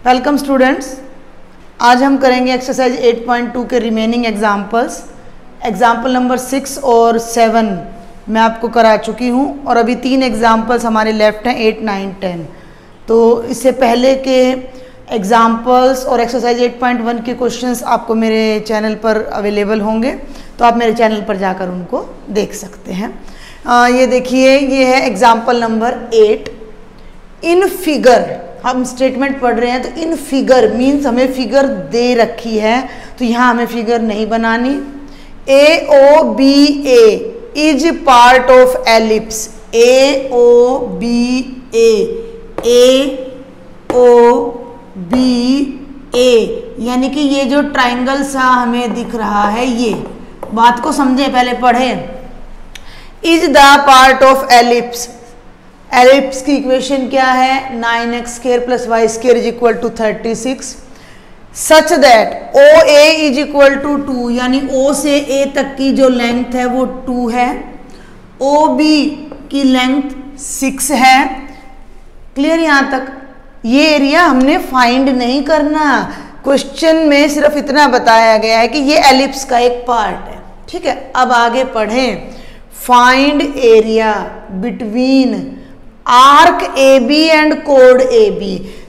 Welcome students. आज हम करेंगे एक्सरसाइज 8.2 के रिमेनिंग एग्जाम्पल्स। एग्जाम्पल नंबर 6 और 7 मैं आपको करा चुकी हूँ और अभी 3 एग्जाम्पल्स हमारे लेफ्ट हैं 8, 9, 10। तो इससे पहले के एग्जाम्पल्स और एक्सरसाइज 8.1 के क्वेश्चंस आपको मेरे चैनल पर अवेलेबल होंगे, तो आप मेरे चैनल पर जाकर उनको देख सकते हैं। ये देखिए, ये है एग्जाम्पल नंबर 8। इन फिगर, हम स्टेटमेंट पढ़ रहे हैं तो इन फिगर मीन्स हमें फिगर दे रखी है, तो यहाँ हमें फिगर नहीं बनानी। AOBA is part of ellipse. AOBA, AOBA यानी कि ये जो ट्राइंगल सा हमें दिख रहा है, ये बात को समझे, पहले पढ़े। Is the part of ellipse. Ellipse की इक्वेशन क्या है? 9x² + y² is equal to 36 such that OA is equal to 2, यानी O से A तक की जो लेंथ है वो 2 है। OB की लेंथ 6 है। क्लियर यहाँ तक? ये एरिया हमने फाइंड नहीं करना, क्वेश्चन में सिर्फ इतना बताया गया है कि ये एलिप्स का एक पार्ट है। ठीक है, अब आगे पढ़ें। Find area between arc AB and code AB।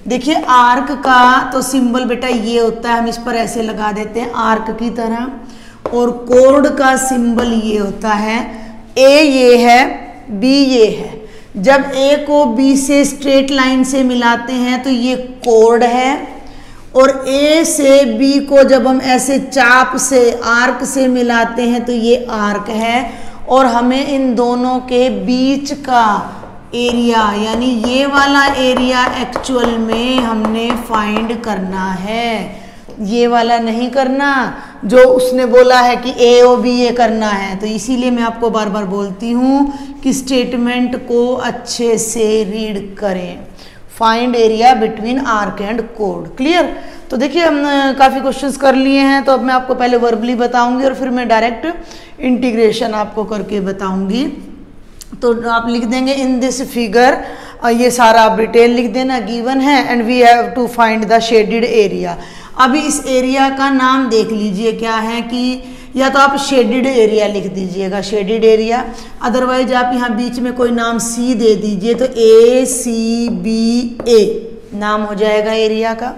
देखिए, आर्क का तो सिंबल बेटा ये होता है, हम इस पर ऐसे लगा देते हैं आर्क की तरह, और कोड का सिंबल ये होता है। A ये है, B ये है। जब A को B से स्ट्रेट लाइन से मिलाते हैं तो ये कोड है, और A से B को जब हम ऐसे चाप से, आर्क से मिलाते हैं तो ये आर्क है। और हमें इन दोनों के बीच का एरिया, यानी ये वाला एरिया एक्चुअल में हमने फाइंड करना है, ये वाला नहीं करना जो उसने बोला है कि AOBA करना है। तो इसीलिए मैं आपको बार बार बोलती हूँ कि स्टेटमेंट को अच्छे से रीड करें। Find area between arc and code. Clear? तो देखिए, हम काफ़ी क्वेश्चंस कर लिए हैं, तो अब मैं आपको पहले वर्बली बताऊंगी और फिर मैं डायरेक्ट इंटीग्रेशन आपको करके बताऊंगी। तो आप लिख देंगे इन दिस फिगर, ये सारा आप डिटेल लिख देना, गिवन है, and we have to find the shaded area. अभी इस एरिया का नाम देख लीजिए क्या है, कि या तो आप शेडेड एरिया लिख दीजिएगा, शेडेड एरिया, अदरवाइज आप यहाँ बीच में कोई नाम C दे दीजिए, तो ACBA नाम हो जाएगा एरिया का।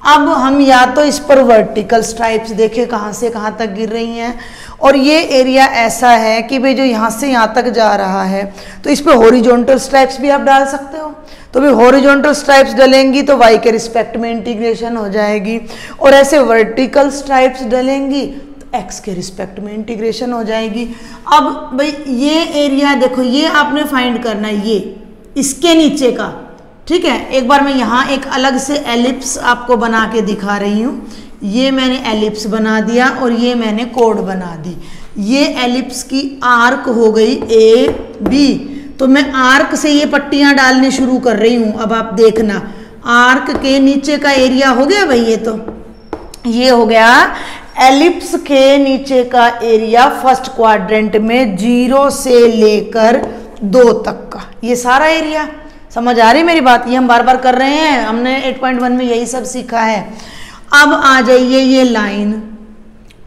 अब हम या तो इस पर वर्टिकल स्ट्राइप्स देखें कहाँ से कहाँ तक गिर रही हैं, और ये एरिया ऐसा है कि भाई जो यहाँ से यहाँ तक जा रहा है, तो इस पर हॉरिजॉन्टल स्ट्राइप्स भी आप डाल सकते हो। तो भाई हॉरिजॉन्टल स्ट्राइप्स डलेंगी तो y के रिस्पेक्ट में इंटीग्रेशन हो जाएगी, और ऐसे वर्टिकल स्ट्राइप्स डलेंगी तो x के रिस्पेक्ट में इंटीग्रेशन हो जाएगी। अब भाई ये एरिया देखो, ये आपने फाइंड करना है, ये इसके नीचे का। ठीक है, एक बार मैं यहाँ एक अलग से एलिप्स आपको बना के दिखा रही हूँ। ये मैंने एलिप्स बना दिया और ये मैंने कोड बना दी। ये एलिप्स की आर्क हो गई AB, तो मैं आर्क से ये पट्टियाँ डालने शुरू कर रही हूँ। अब आप देखना, आर्क के नीचे का एरिया हो गया भाई, ये हो गया एलिप्स के नीचे का एरिया फर्स्ट क्वाड्रेंट में 0 से लेकर 2 तक का, ये सारा एरिया। समझ आ रही मेरी बात? ये हम बार बार कर रहे हैं, हमने 8.1 में यही सब सीखा है। अब आ जाइए ये लाइन,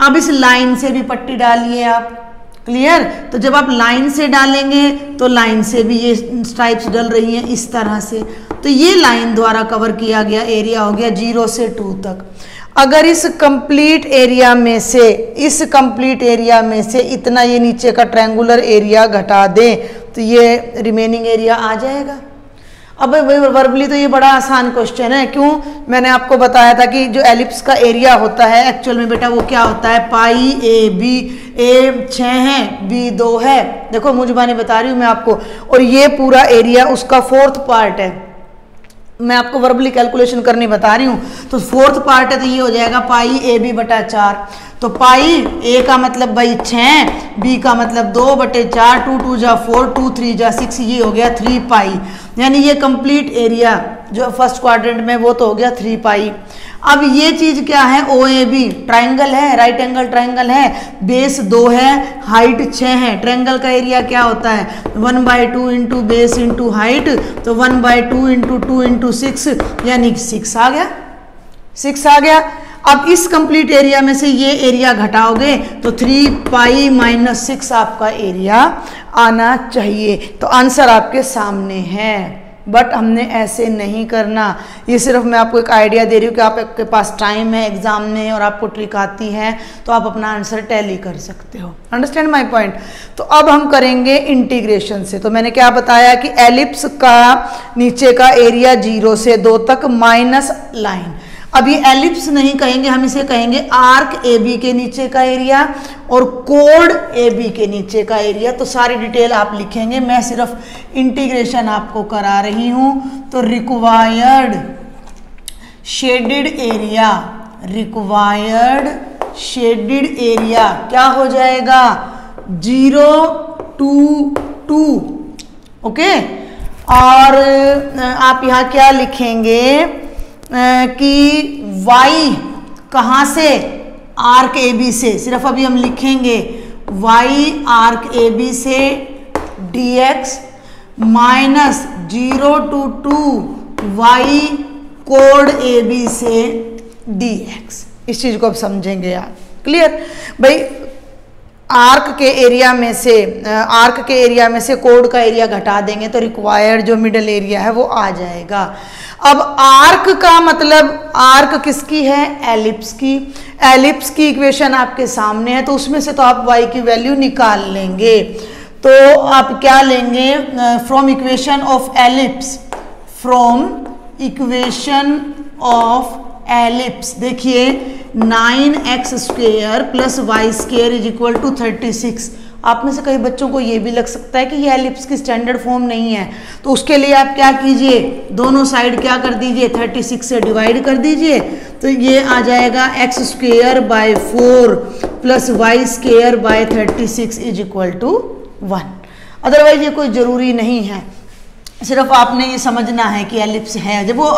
अब इस लाइन से भी पट्टी डालिए आप। क्लियर? तो जब आप लाइन से डालेंगे तो लाइन से भी ये स्ट्राइप्स डल रही हैं इस तरह से, तो ये लाइन द्वारा कवर किया गया एरिया हो गया 0 से 2 तक। अगर इस कंप्लीट एरिया में से, इस कंप्लीट एरिया में से इतना ये नीचे का ट्रायंगुलर एरिया घटा दें तो ये रिमेनिंग एरिया आ जाएगा। अब वर्बली तो ये बड़ा आसान क्वेश्चन है। क्यों? मैंने आपको बताया था कि जो एलिप्स का एरिया होता है एक्चुअल में बेटा वो क्या होता है, पाई AB। A 6 है, B 2 है, देखो मुझबानी बता रही हूँ मैं आपको, और ये पूरा एरिया उसका 4th पार्ट है। मैं आपको वर्बली कैलकुलेशन करनी बता रही हूँ, तो 4th पार्ट है, तो ये हो जाएगा पाई AB/4। तो पाई A का मतलब भाई 6, B का मतलब 2/4, 2 2 जा 4, 2 3 जा 6, ये हो गया 3 पाई। यानी ये कंप्लीट एरिया जो फर्स्ट क्वाड्रेंट में वो तो हो गया 3 पाई। अब ये चीज क्या है, OAB ट्राइंगल है, राइट एंगल ट्राइंगल है, बेस 2 है, हाइट 6 है। ट्राइंगल का एरिया क्या होता है, 1/2 इंटू बेस इंटू हाइट, तो 1/2 इंटू 2 इंटू 6 यानी 6 आ गया। 6 आ गया। अब इस कंप्लीट एरिया में से ये एरिया घटाओगे तो 3 पाई माइनस 6 आपका एरिया आना चाहिए। तो आंसर आपके सामने है, बट हमने ऐसे नहीं करना। ये सिर्फ मैं आपको एक आइडिया दे रही हूँ कि आपके पास टाइम है, एग्जाम में, और आपको ट्रिक आती है तो आप अपना आंसर टैली कर सकते हो। Understand my point. तो अब हम करेंगे इंटीग्रेशन से। तो मैंने क्या बताया कि एलिप्स का नीचे का एरिया 0 से 2 तक माइनस लाइन। अब ये एलिप्स नहीं कहेंगे, हम इसे कहेंगे आर्क ए बी के नीचे का एरिया और कोड ए बी के नीचे का एरिया। तो सारी डिटेल आप लिखेंगे, मैं सिर्फ इंटीग्रेशन आपको करा रही हूं। तो required shaded area, required shaded area क्या हो जाएगा 0 to 2। ओके, और आप यहाँ क्या लिखेंगे कि y कहाँ से, आर्क ए बी से, सिर्फ अभी हम लिखेंगे y आर्क ए बी से dx माइनस 0 to 2 y कोड ए बी से dx। इस चीज को अब समझेंगे आप। क्लियर भाई, आर्क के एरिया में से कोड का एरिया घटा देंगे तो रिक्वायर्ड जो मिडल एरिया है वो आ जाएगा। अब आर्क का मतलब, आर्क किसकी है, एलिप्स की। एलिप्स की इक्वेशन आपके सामने है, तो उसमें से तो आप y की वैल्यू निकाल लेंगे। तो आप क्या लेंगे, from equation of ellipse, from equation of ellipse देखिए 9x square plus y square is equal to 36। आप में से कई बच्चों को ये भी लग सकता है कि ये एलिप्स की स्टैंडर्ड फॉर्म नहीं है, तो उसके लिए आप क्या कीजिए, दोनों साइड क्या कर दीजिए 36 से डिवाइड कर दीजिए। तो ये आ जाएगा x square by 4 plus y square by 36 is equal to 1। Otherwise ये कोई ज़रूरी नहीं है, सिर्फ आपने ये समझना है कि एलिप्स है। जब वो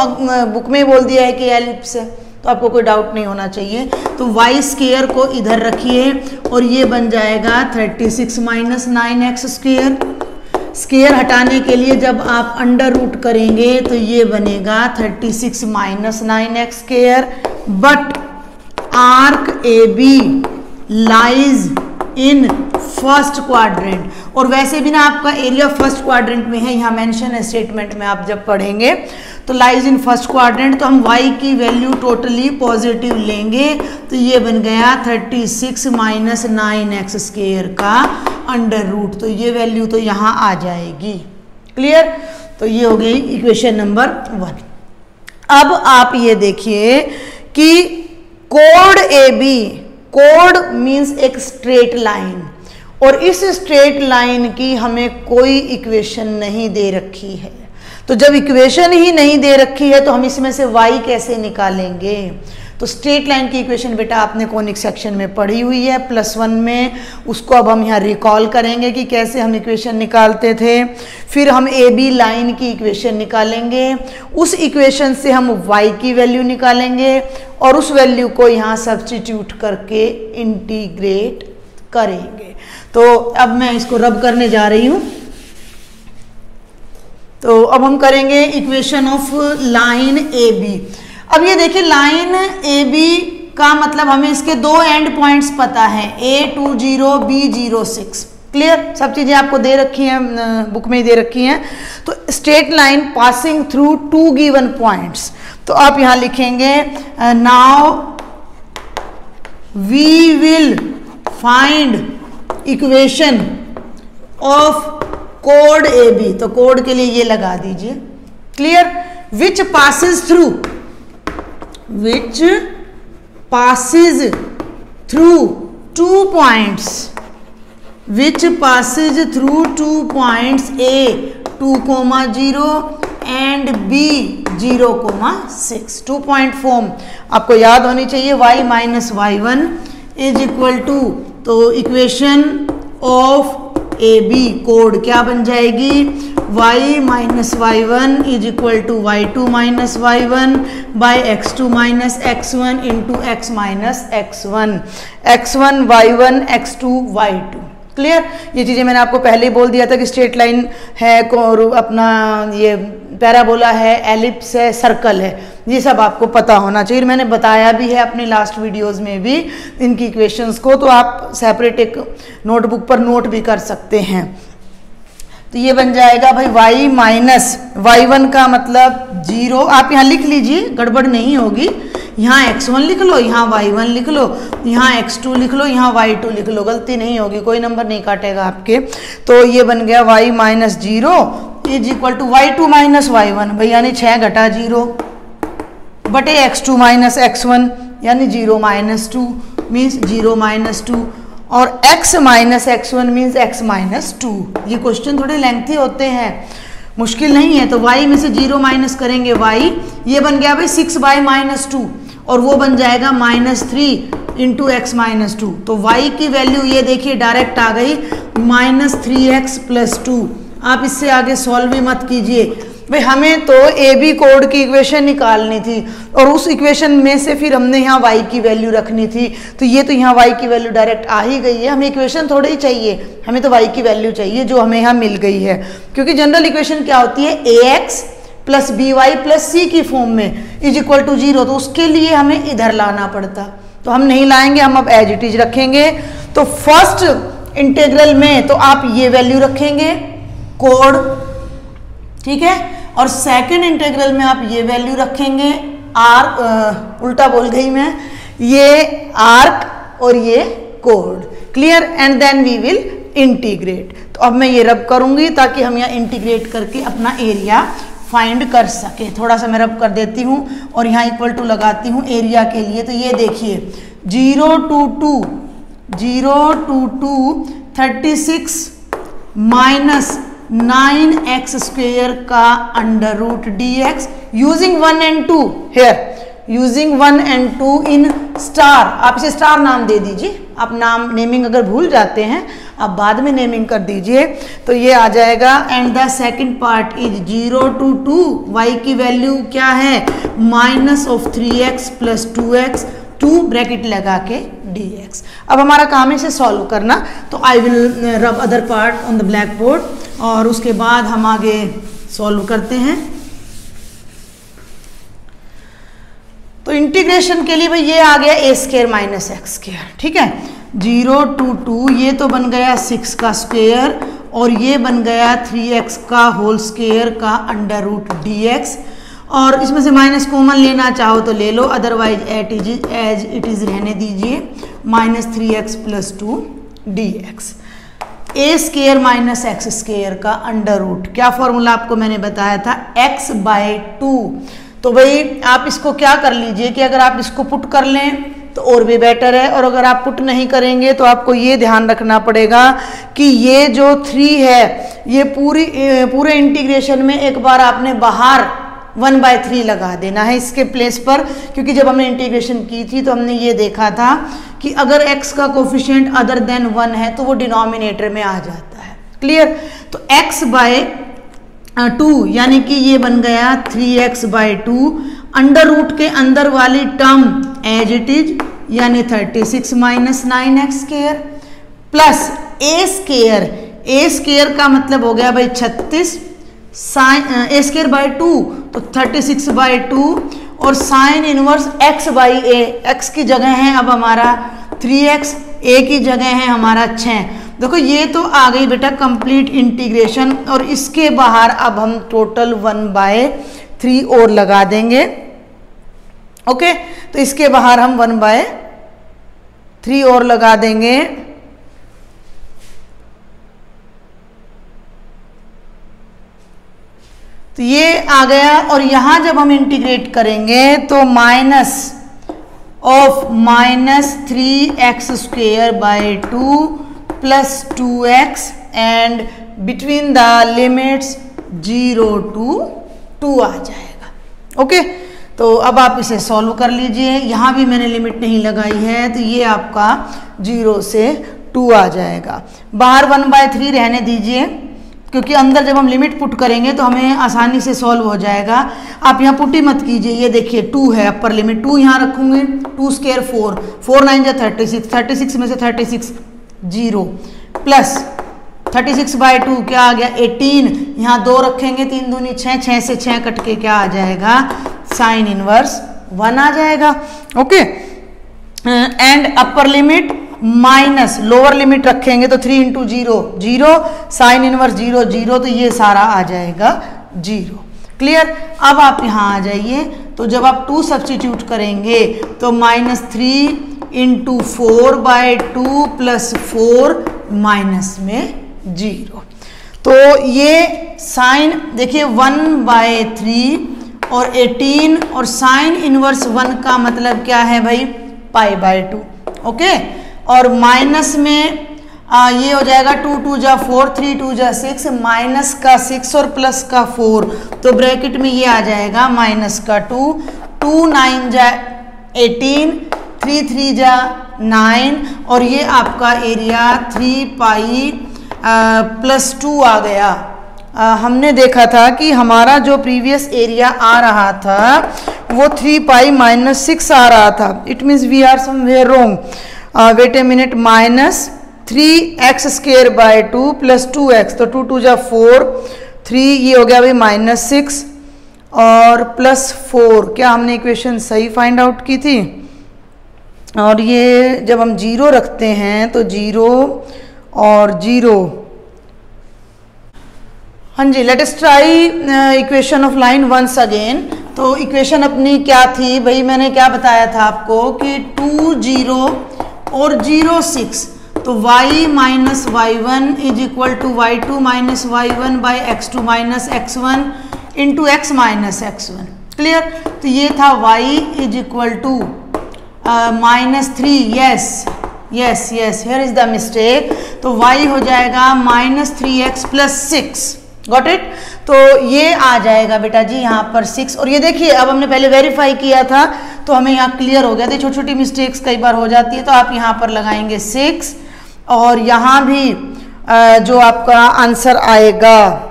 बुक में बोल दिया है कि एलिप्स है तो आपको कोई डाउट नहीं होना चाहिए। तो वाई स्क्वेयर को इधर रखिए और ये बन जाएगा 36 माइनस 9x स्क्वेयर। स्क्वेयर हटाने के लिए जब आप अंडर रूट करेंगे तो ये बनेगा 36 minus 9x square. But arc A B lies in first quadrant, और वैसे भी ना आपका एरिया फर्स्ट क्वाड्रेंट में है, यहाँ मेंशन है स्टेटमेंट में, आप जब पढ़ेंगे तो लाइज इन फर्स्ट क्वाड्रेंट। तो हम y की वैल्यू टोटली पॉजिटिव लेंगे तो ये बन गया 36 माइनस 9x स्क्वेयर का अंडर रूट। तो ये वैल्यू तो यहाँ आ जाएगी। क्लियर, तो ये हो गई इक्वेशन नंबर 1। अब आप ये देखिए कि कोड ए बी, कोड मीन्स एक स्ट्रेट लाइन, और इस स्ट्रेट लाइन की हमें कोई इक्वेशन नहीं दे रखी है। तो जब इक्वेशन ही नहीं दे रखी है तो हम इसमें से y कैसे निकालेंगे। तो स्ट्रेट लाइन की इक्वेशन बेटा आपने कॉनिक सेक्शन में पढ़ी हुई है +1 में, उसको अब हम यहाँ रिकॉल करेंगे कि कैसे हम इक्वेशन निकालते थे। फिर हम ए बी लाइन की इक्वेशन निकालेंगे, उस इक्वेशन से हम y की वैल्यू निकालेंगे और उस वैल्यू को यहाँ सब्स्टिट्यूट करके इंटीग्रेट करेंगे। तो अब मैं इसको रब करने जा रही हूँ। तो अब हम करेंगे equation of line A B. अब ये देखिए लाइन ए बी का मतलब हमें इसके दो एंड पॉइंट्स पता है, A20 B06। क्लियर, सब चीज़ें आपको दे रखी हैं, बुक में ही दे रखी हैं। तो straight line passing through 2 given points. तो आप यहाँ लिखेंगे now we will find equation of कोड ए बी। तो कोड के लिए ये लगा दीजिए। Clear, which passes through, which passes through 2 points, which passes through 2 points A 2,0 and B 0,6। 2 point form आपको याद होनी चाहिए, y minus y1 is equal to, तो इक्वेशन ऑफ ए बी कोड क्या बन जाएगी, y minus y1 is equal to y2 minus y1 by x2 minus x1 into x minus x1, x1 y1 x2 y2। Clear, ये चीज़ें मैंने आपको पहले ही बोल दिया था कि स्ट्रेट लाइन है और अपना ये पैराबोला है, एलिप्स है, सर्कल है, ये सब आपको पता होना चाहिए। मैंने बताया भी है अपनी लास्ट वीडियोस में भी इनकी इक्वेशंस को, तो आप सेपरेट एक नोटबुक पर नोट भी कर सकते हैं। तो ये बन जाएगा भाई y माइनस y1 का मतलब 0, आप यहाँ लिख लीजिए, गड़बड़ नहीं होगी। यहाँ x1 लिख लो, यहाँ y1 लिख लो, यहाँ x2 लिख लो, यहाँ y2 लिख लो, गलती नहीं होगी, कोई नंबर नहीं काटेगा आपके। तो ये बन गया y minus 0 is equal to y2 minus y1, भाई यानी 6 घटा 0 बटे x2 माइनस x1 यानी 0 माइनस 2 मीन्स 0 माइनस 2, और x minus x1 means x minus 2। ये क्वेश्चन थोड़े लेंथी होते हैं, मुश्किल नहीं है। तो y में से 0 माइनस करेंगे y, ये बन गया भाई 6y माइनस 2, और वो बन जाएगा -3 इंटू एक्स माइनस 2। तो y की वैल्यू ये देखिए डायरेक्ट आ गई -3x प्लस 2। आप इससे आगे सॉल्व भी मत कीजिए भाई, हमें तो ए बी कोड की इक्वेशन निकालनी थी और उस इक्वेशन में से फिर हमने यहाँ y की वैल्यू रखनी थी। तो ये तो यहाँ y की वैल्यू डायरेक्ट आ ही गई है, हमें इक्वेशन थोड़ी ही चाहिए, हमें तो y की वैल्यू चाहिए जो हमें यहाँ मिल गई है। क्योंकि जनरल इक्वेशन क्या होती है, ax plus by plus c की फॉर्म में इज इक्वल टू 0, तो उसके लिए हमें इधर लाना पड़ता, तो हम नहीं लाएंगे, हम अब एज इट इज रखेंगे। तो फर्स्ट इंटीग्रल में तो आप ये वैल्यू रखेंगे कोड, ठीक है, और सेकंड इंटीग्रल में आप ये वैल्यू रखेंगे आर्क, उल्टा बोल गई मैं, ये आर्क और ये कोड। Clear, and then we will integrate. तो अब मैं ये रब करूंगी ताकि हम यहाँ इंटीग्रेट करके अपना एरिया फाइंड कर सके। थोड़ा सा मैं रब कर देती हूँ और यहाँ इक्वल टू लगाती हूँ एरिया के लिए। तो ये देखिए 0 to 2 36 माइनस 9x स्क्वेयर का under root dx using 1 and 2 here, using 1 and 2 in star. आप इसे स्टार नाम दे दीजिए, आप नाम नेमिंग अगर भूल जाते हैं आप बाद में नेमिंग कर दीजिए। तो ये आ जाएगा and the second part is 0 to 2, y की वैल्यू क्या है -3x प्लस 2x 2 ब्रैकेट लगा के dx। अब हमारा काम है इसे सॉल्व करना। तो आई विल रब other part on the black board और उसके बाद हम आगे सॉल्व करते हैं। तो इंटीग्रेशन के लिए भाई ये आ गया a square minus x square, ठीक है। 0 to 2 ये तो बन गया 6 का स्क्वायर और ये बन गया 3x का होल स्क्वायर का अंडर रूट dx, और इसमें से माइनस कॉमन लेना चाहो तो ले लो, अदरवाइज एज इट इज रहने दीजिए -3x plus 2 dx। a square minus x square का अंडर रूट, क्या फॉर्मूला आपको मैंने बताया था, x बाय 2। तो भाई आप इसको क्या कर लीजिए कि अगर आप इसको पुट कर लें तो और भी बेटर है, और अगर आप पुट नहीं करेंगे तो आपको ये ध्यान रखना पड़ेगा कि ये जो 3 है ये पूरे इंटीग्रेशन में एक बार आपने बाहर 1/3 लगा देना है इसके प्लेस पर। क्योंकि जब हमने इंटीग्रेशन की थी तो हमने ये देखा था कि अगर x का कोफिशिएंट अदर देन 1 है तो वो डिनोमिनेटर में आ जाता है। क्लियर, तो x बाय 2 यानी कि ये बन गया 3x बाय 2, अंडर रूट के अंदर वाली टर्म एज इट इज यानी 36 minus 9x square plus a square का मतलब हो गया भाई 36 a स्क्वायर बाय 2 तो 36 बाय 2 और sine inverse x by a, x की जगह है अब हमारा 3x, a की जगह है हमारा 6। देखो ये तो आ गई बेटा कंप्लीट इंटीग्रेशन, और इसके बाहर अब हम टोटल 1/3 और लगा देंगे। ओके, तो इसके बाहर हम 1/3 और लगा देंगे। तो ये आ गया, और यहां जब हम इंटीग्रेट करेंगे तो minus of -3x square by 2 plus 2x and between the limits 0 to 2 आ जाएगा। ओके, तो अब आप इसे सॉल्व कर लीजिए। यहाँ भी मैंने लिमिट नहीं लगाई है, तो ये आपका 0 से 2 आ जाएगा। बाहर 1/3 रहने दीजिए, क्योंकि अंदर जब हम लिमिट पुट करेंगे तो हमें आसानी से सॉल्व हो जाएगा। आप यहाँ पुट ही मत कीजिए, ये देखिए 2 है अपर लिमिट, 2 यहाँ रखूंगी, 2 स्क्वायर 4 9 जा 36 में से 36 0 प्लस 36/2 क्या आ गया 18, यहाँ 2 रखेंगे 3 दूनी 6, 6 से 6 कट के क्या आ जाएगा साइन इनवर्स 1 आ जाएगा। Okay, and upper limit minus lower limit रखेंगे तो 3 × 0 0, साइन इनवर्स 0 0, तो ये सारा आ जाएगा 0। क्लियर। अब आप यहाँ आ जाइए, तो जब आप 2 सब्स्टिट्यूट करेंगे तो -3 × 4/2 + 4 माइनस में 0, तो ये साइन देखिए 1/3 और 18 और साइन इनवर्स 1 का मतलब क्या है भाई π/2। ओके, और माइनस में ये हो जाएगा 2 × 2 = 4, 3 × 2 = 6, माइनस का 6 और प्लस का 4, तो ब्रैकेट में ये आ जाएगा माइनस का 2, 2 9 = 18, 3 3 = 9, और ये आपका एरिया 3π + 2 आ गया। हमने देखा था कि हमारा जो प्रीवियस एरिया आ रहा था वो 3π - 6 आ रहा था। It means we are somewhere wrong. Wait a minute, -3x² + 2x, तो 2 × 2 = 4, 3 ये हो गया भाई -6 और +4। क्या हमने इक्वेशन सही फाइंड आउट की थी? और ये जब हम 0 रखते हैं तो 0 और 0, हाँ जी, let us try equation of line once again. तो इक्वेशन अपनी क्या थी भाई, मैंने क्या बताया था आपको कि 2 0 और 0 6, तो y - y1 = y2 - y1/x2 - x1 × x - x1। Clear. तो ये था y = -3, yes here is the mistake, तो y हो जाएगा -3x + 6। Got it. तो ये आ जाएगा बेटा जी यहाँ पर 6, और ये देखिए अब हमने पहले वेरीफाई किया था तो हमें यहाँ क्लियर हो गया था। छोटी छोटी मिस्टेक्स कई बार हो जाती है, तो आप यहाँ पर लगाएंगे 6, और यहाँ भी जो आपका आंसर आएगा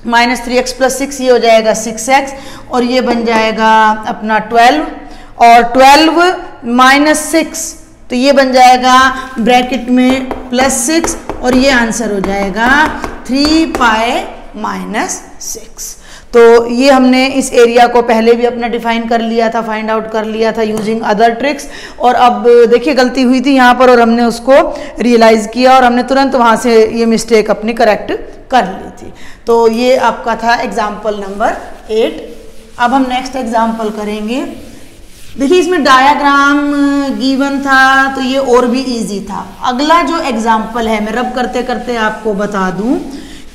-3x + 6, ये हो जाएगा 6x, और ये बन जाएगा अपना 12, और 12 - 6, तो ये बन जाएगा ब्रैकेट में +6, और ये आंसर हो जाएगा 3π - 6। तो ये हमने इस एरिया को पहले भी अपना डिफाइन कर लिया था, फाइंड आउट कर लिया था यूजिंग अदर ट्रिक्स, और अब देखिए गलती हुई थी यहाँ पर और हमने उसको रियलाइज़ किया और हमने तुरंत वहाँ से ये मिस्टेक अपनी करेक्ट कर ली थी। तो ये आपका था एग्जाम्पल नंबर 8। अब हम नेक्स्ट एग्जाम्पल करेंगे। देखिए इसमें डायाग्राम गिवन था तो ये और भी इजी था। अगला जो एग्जाम्पल है, मैं रब करते करते आपको बता दूं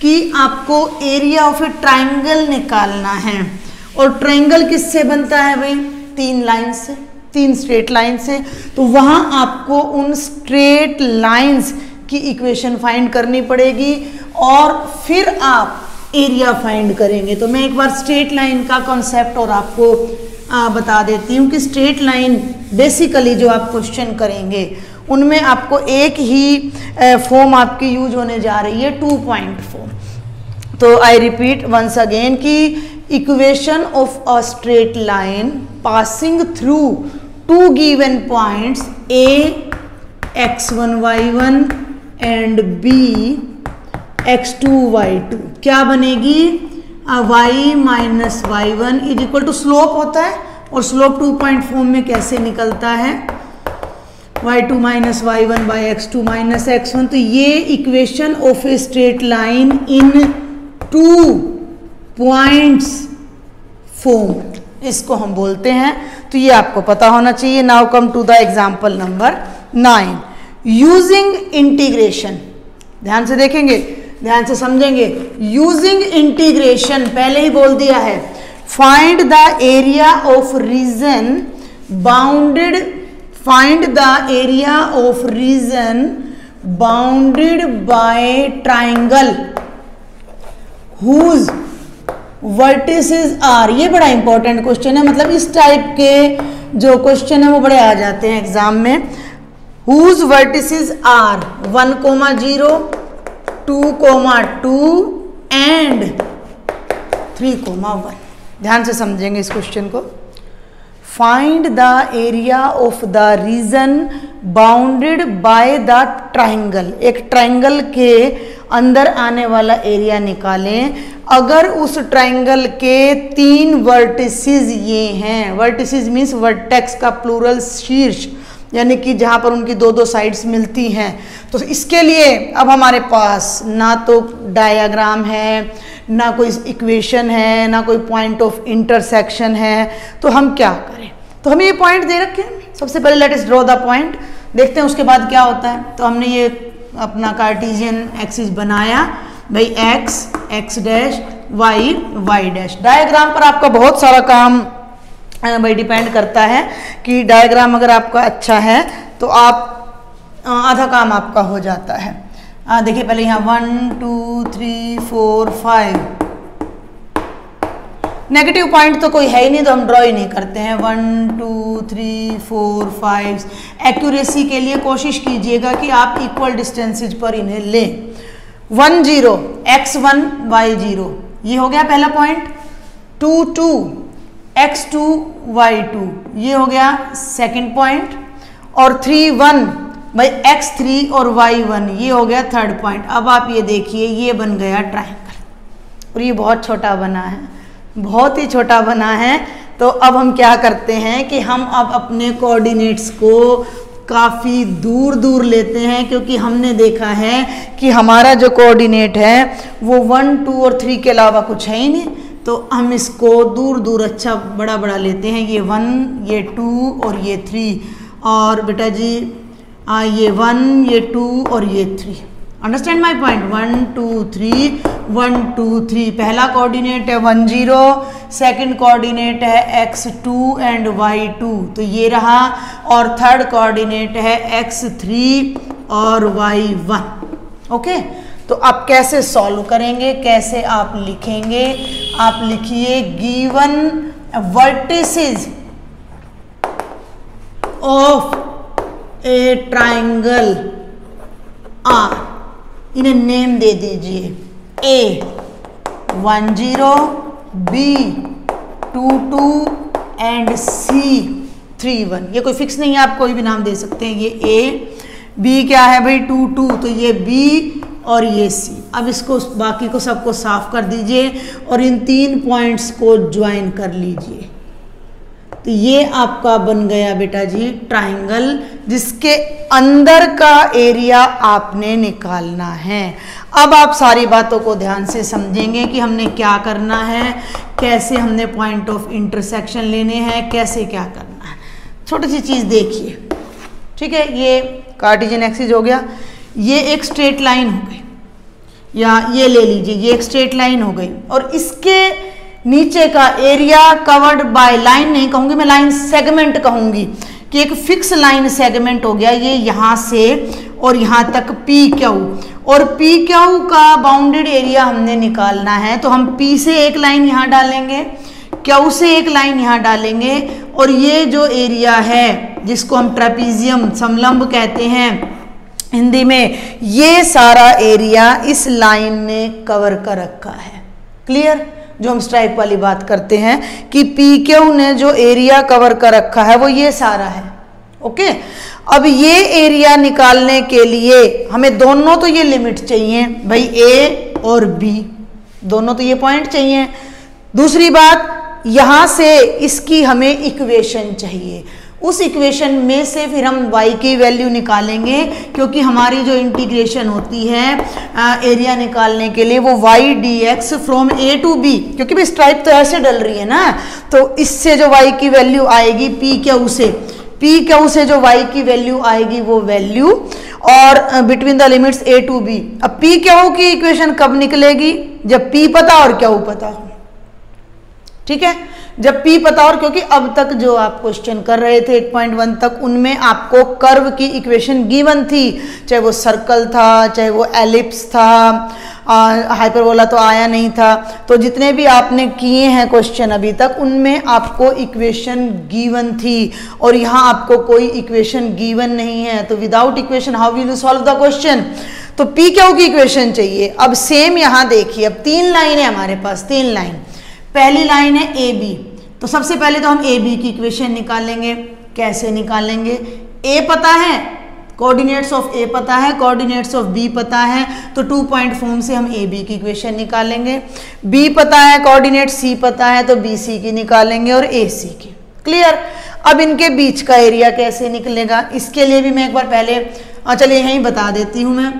कि आपको एरिया ऑफ ए ट्राइंगल निकालना है, और ट्राइंगल किससे बनता है भाई? 3 लाइन से, 3 स्ट्रेट लाइन से। तो वहाँ आपको उन स्ट्रेट लाइंस की इक्वेशन फाइंड करनी पड़ेगी और फिर आप एरिया फाइंड करेंगे। तो मैं एक बार स्ट्रेट लाइन का कॉन्सेप्ट और आपको बता देती हूँ कि स्ट्रेट लाइन बेसिकली जो आप क्वेश्चन करेंगे उनमें आपको एक ही फॉर्म आपकी यूज होने जा रही है, 2 पॉइंट फॉर्म। तो आई रिपीट वंस अगेन कि equation of a straight line passing through 2 given points A x1 y1 and B x2 y2 क्या बनेगी? y - y1 = स्लोप होता है, और स्लोप 2 पॉइंट फॉर्म में कैसे निकलता है? y2 - y1/x2 - x1। तो ये equation of a straight line in 2 points form इसको हम बोलते हैं। तो ये आपको पता होना चाहिए। Now come to the example number 9 using integration. ध्यान से देखेंगे, ध्यान से समझेंगे। यूजिंग इंटीग्रेशन पहले ही बोल दिया है। Find the area of region bounded, find the area of region bounded by triangle whose vertices are. ये बड़ा इंपॉर्टेंट क्वेश्चन है, मतलब इस टाइप के जो क्वेश्चन है वो बड़े आ जाते हैं एग्जाम में। Whose vertices are 1, 0, 2, 2 and 3, 1। ध्यान से समझेंगे इस क्वेश्चन को। Find the area of the region bounded by the triangle. एक ट्राइंगल के अंदर आने वाला एरिया निकालें। अगर उस ट्राइंगल के 3 वर्टिसेस ये हैं, वर्टिसेस मीन्स वर्टेक्स का प्लूरल शीर्ष, यानी कि जहाँ पर उनकी 2-2 साइड्स मिलती हैं, तो इसके लिए अब हमारे पास ना तो डायग्राम है, ना कोई इक्वेशन है, ना कोई पॉइंट ऑफ इंटरसेक्शन है, तो हम क्या करें? तो हमें ये पॉइंट दे रखे हैं, सबसे पहले let us draw the point, देखते हैं उसके बाद क्या होता है। तो हमने ये अपना कार्टेशियन एक्सिस बनाया भाई, x x dash y y dash. Diagram पर आपका बहुत सारा काम भाई डिपेंड करता है कि डायग्राम अगर आपका अच्छा है तो आप आधा काम आपका हो जाता है। देखिए पहले यहाँ 1 2 3 4 5, नेगेटिव पॉइंट तो कोई है ही नहीं तो हम ड्रॉ ही नहीं करते हैं। 1 2 3 4 5। एक्यूरेसी के लिए कोशिश कीजिएगा कि आप इक्वल डिस्टेंसेज पर इन्हें लें। 1 0 x1 y0, ये हो गया पहला पॉइंट। 2 2 x2 y2, ये हो गया सेकंड पॉइंट। और 3 1 भाई x3 और y1, ये हो गया थर्ड पॉइंट। अब आप ये देखिए ये बन गया ट्राइंगल और ये बहुत छोटा बना है, बहुत ही छोटा बना है। तो अब हम क्या करते हैं कि हम अब अपने कोऑर्डिनेट्स को काफ़ी दूर दूर लेते हैं, क्योंकि हमने देखा है कि हमारा जो कोऑर्डिनेट है वो 1 2 और 3 के अलावा कुछ है ही नहीं। तो हम इसको दूर दूर अच्छा बड़ा बड़ा लेते हैं, ये 1 ये 2 और ये 3, और बेटा जी ये 1 ये 2 और ये 3। Understand my point? 1 2 3 1 2 3। पहला कोऑर्डिनेट है 1 0, सेकंड कोऑर्डिनेट है x2 एंड y2, तो ये रहा। और थर्ड कोऑर्डिनेट है x3 और y1। ओके, तो आप कैसे सॉल्व करेंगे, कैसे आप लिखेंगे? आप लिखिए given vertices of a triangle are, इन्हें नेम दे दीजिए। A 1 0, B 2 2 and C 3 1। ये कोई फिक्स नहीं है, आप कोई भी नाम दे सकते हैं। ये A, B क्या है भाई 2 2, तो ये B और ये C। अब इसको बाकी को सबको साफ कर दीजिए और इन 3 पॉइंट्स को ज्वाइन कर लीजिए। तो ये आपका बन गया बेटा जी ट्राइंगल, जिसके अंदर का एरिया आपने निकालना है। अब आप सारी बातों को ध्यान से समझेंगे कि हमने क्या करना है, कैसे हमने पॉइंट ऑफ इंटरसेक्शन लेने हैं, कैसे क्या करना है। छोटी सी चीज़ देखिए, ठीक है। ये कार्टेशियन एक्सिस हो गया, ये एक स्ट्रेट लाइन हो गई, या ये ले लीजिए ये एक स्ट्रेट लाइन हो गई, और इसके नीचे का एरिया कवर्ड बाय लाइन नहीं कहूंगी मैं, लाइन सेगमेंट कहूंगी, कि एक फिक्स लाइन सेगमेंट हो गया ये यहाँ से और यहाँ तक पी क्यू, और पी क्यू का बाउंडेड एरिया हमने निकालना है। तो हम पी से एक लाइन यहाँ डालेंगे, क्यू से एक लाइन यहाँ डालेंगे, और ये जो एरिया है जिसको हम ट्रेपीजियम समलंब कहते हैं हिंदी में, ये सारा एरिया इस लाइन ने कवर कर रखा है। क्लियर? जो हम स्ट्राइप वाली बात करते हैं कि पी क्यू ने जो एरिया कवर कर रखा है वो ये सारा है। ओके, अब ये एरिया निकालने के लिए हमें दोनों तो ये लिमिट चाहिए भाई, ए और बी दोनों तो ये पॉइंट चाहिए। दूसरी बात, यहां से इसकी हमें इक्वेशन चाहिए, उस इक्वेशन में से फिर हम y की वैल्यू निकालेंगे, क्योंकि हमारी जो इंटीग्रेशन होती है एरिया निकालने के लिए वो y dx from a to b, क्योंकि भी स्ट्राइप तो ऐसे डल रही है ना, तो इससे जो y की वैल्यू आएगी p क्यू से जो y की वैल्यू आएगी वो वैल्यू, और between the limits a to b। अब p क्यू की इक्वेशन कब निकलेगी? जब p पता और क्यू पता हो। ठीक है, जब P पता, और क्योंकि अब तक जो आप क्वेश्चन कर रहे थे 8.1 तक, उनमें आपको कर्व की इक्वेशन गिवन थी, चाहे वो सर्कल था, चाहे वो एलिप्स था, हाइपरबोला तो आया नहीं था। तो जितने भी आपने किए हैं क्वेश्चन अभी तक, उनमें आपको इक्वेशन गिवन थी, और यहाँ आपको कोई इक्वेशन गिवन नहीं है। तो without equation how will you solve the question? तो P क्यू की इक्वेशन चाहिए। अब सेम यहाँ देखिए, अब 3 लाइन है हमारे पास, 3 लाइन। पहली लाइन है ए बी, तो सबसे पहले तो हम ए बी की इक्वेशन निकालेंगे। कैसे निकालेंगे? ए पता है, कोऑर्डिनेट्स ऑफ ए पता है, कोऑर्डिनेट्स ऑफ बी पता है, तो 2 पॉइंट फॉर्म से हम ए बी की इक्वेशन निकालेंगे। बी पता है, कोऑर्डिनेट सी पता है, तो बी सी की निकालेंगे और ए सी की। क्लियर। अब इनके बीच का एरिया कैसे निकलेगा, इसके लिए भी मैं एक बार पहले चलिए यहीं बता देती हूँ मैं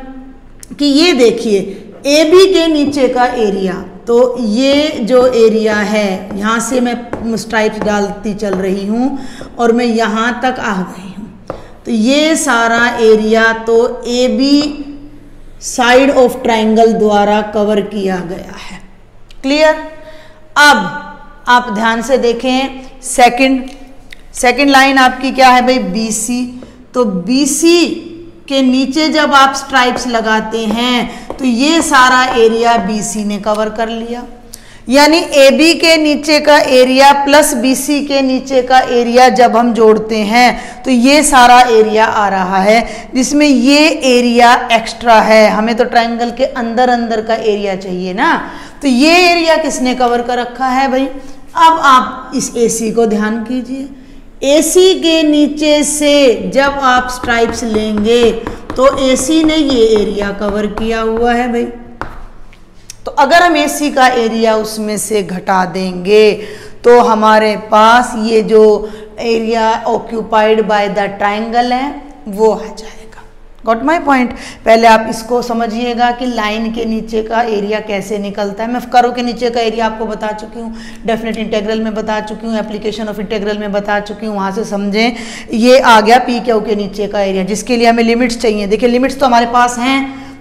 कि ये देखिए ए बी के नीचे का एरिया, तो ये जो एरिया है यहाँ से मैं स्ट्राइप्स डालती चल रही हूँ और मैं यहाँ तक आ गई हूँ, तो ये सारा एरिया तो A B side of triangle द्वारा कवर किया गया है। क्लियर। अब आप ध्यान से देखें, सेकंड लाइन आपकी क्या है भाई, बी सी। तो बी सी के नीचे जब आप स्ट्राइप्स लगाते हैं तो ये सारा एरिया BC ने कवर कर लिया, यानी AB के नीचे का एरिया प्लस BC के नीचे का एरिया जब हम जोड़ते हैं तो ये सारा एरिया आ रहा है, जिसमें ये एरिया एक्स्ट्रा है। हमें तो ट्रायंगल के अंदर अंदर का एरिया चाहिए ना, तो ये एरिया किसने कवर कर रखा है भाई। अब आप इस AC को ध्यान कीजिए, AC के नीचे से जब आप स्ट्राइप्स लेंगे तो AC ने ये एरिया कवर किया हुआ है भाई। तो अगर हम AC का एरिया उसमें से घटा देंगे तो हमारे पास ये जो area occupied by the triangle है वो आ जाएगा। Got my point. पहले आप इसको समझिएगा कि लाइन के नीचे का एरिया कैसे निकलता है। मैं कर्व के नीचे का एरिया आपको बता चुकी हूँ, डेफिनेट इंटीग्रल में बता चुकी हूँ, एप्लीकेशन ऑफ इंटीग्रल में बता चुकी हूँ, वहाँ से समझें। ये आ गया पी क्यू के नीचे का एरिया, जिसके लिए हमें लिमिट्स चाहिए। देखिए लिमिट्स तो हमारे पास हैं,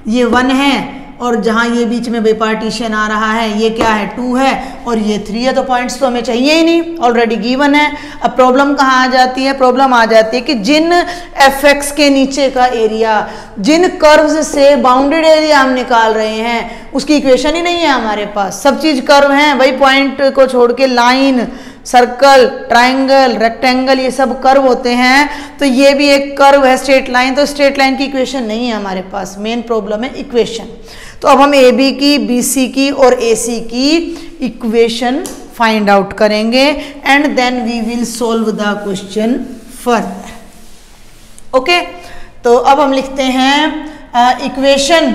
ये 1 है और जहाँ ये बीच में पार्टीशन आ रहा है ये क्या है 2 है और ये 3 है, तो पॉइंट्स तो हमें चाहिए ही नहीं, ऑलरेडी गिवन है। अब प्रॉब्लम कहाँ आ जाती है, प्रॉब्लम आ जाती है कि जिन एफ के नीचे का एरिया, जिन कर्व्स से बाउंडेड एरिया हम निकाल रहे हैं उसकी इक्वेशन ही नहीं है हमारे पास। सब चीज़ कर्व हैं भाई, पॉइंट को छोड़ के लाइन, सर्कल, ट्राइंगल, रेक्टेंगल ये सब कर्व होते हैं, तो ये भी एक कर्व है स्ट्रेट लाइन, तो स्ट्रेट लाइन की इक्वेशन नहीं है हमारे पास। मेन प्रॉब्लम है इक्वेशन। तो अब हम ए बी की, बी सी की और ए सी की इक्वेशन फाइंड आउट करेंगे and then we will solve the question further. Okay, तो अब हम लिखते हैं equation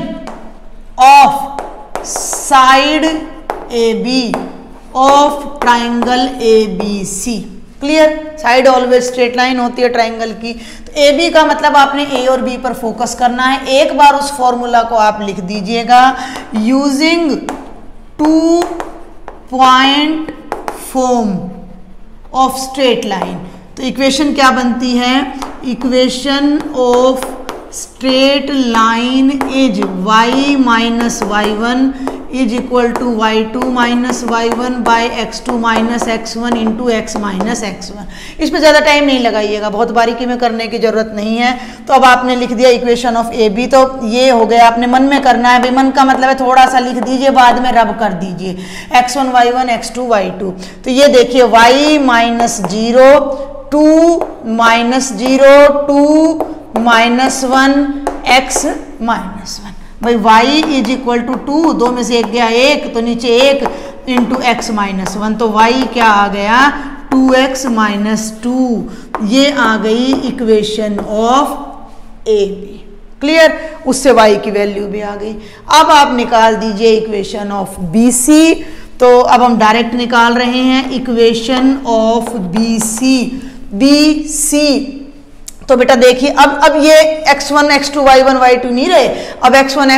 of side A B of triangle ABC। Clear. Side always straight line होती है ट्राइंगल की, तो AB का मतलब आपने A और B पर फोकस करना है। एक बार उस फॉर्मूला को आप लिख दीजिएगा, using 2 point form of straight line. तो इक्वेशन क्या बनती है, equation of straight line is y minus y1 is equal to y2 minus y1 by x2 minus x1 into x minus x1। इस पर ज़्यादा टाइम नहीं लगाइएगा, बहुत बारीकी में करने की ज़रूरत नहीं है। तो अब आपने लिख दिया इक्वेशन ऑफ ए बी, तो ये हो गया, आपने मन में करना है भाई, मन का मतलब है थोड़ा सा लिख दीजिए, बाद में रब कर दीजिए, x1 y1 x2 y2। तो ये देखिए y minus 0 2 minus 0 2 minus 1 x minus 1। भाई y इज इक्वल टू 2, 2 में से 1 गया 1, तो नीचे 1 इंटू x माइनस 1, तो y क्या आ गया 2x माइनस 2। ये आ गई equation of A B. Clear. उससे y की वैल्यू भी आ गई। अब आप निकाल दीजिए इक्वेशन ऑफ बी सी। तो अब हम डायरेक्ट निकाल रहे हैं इक्वेशन ऑफ बी सी। तो बेटा देखिए अब ये x1 x2 y1 y2 नहीं रहे, अब x1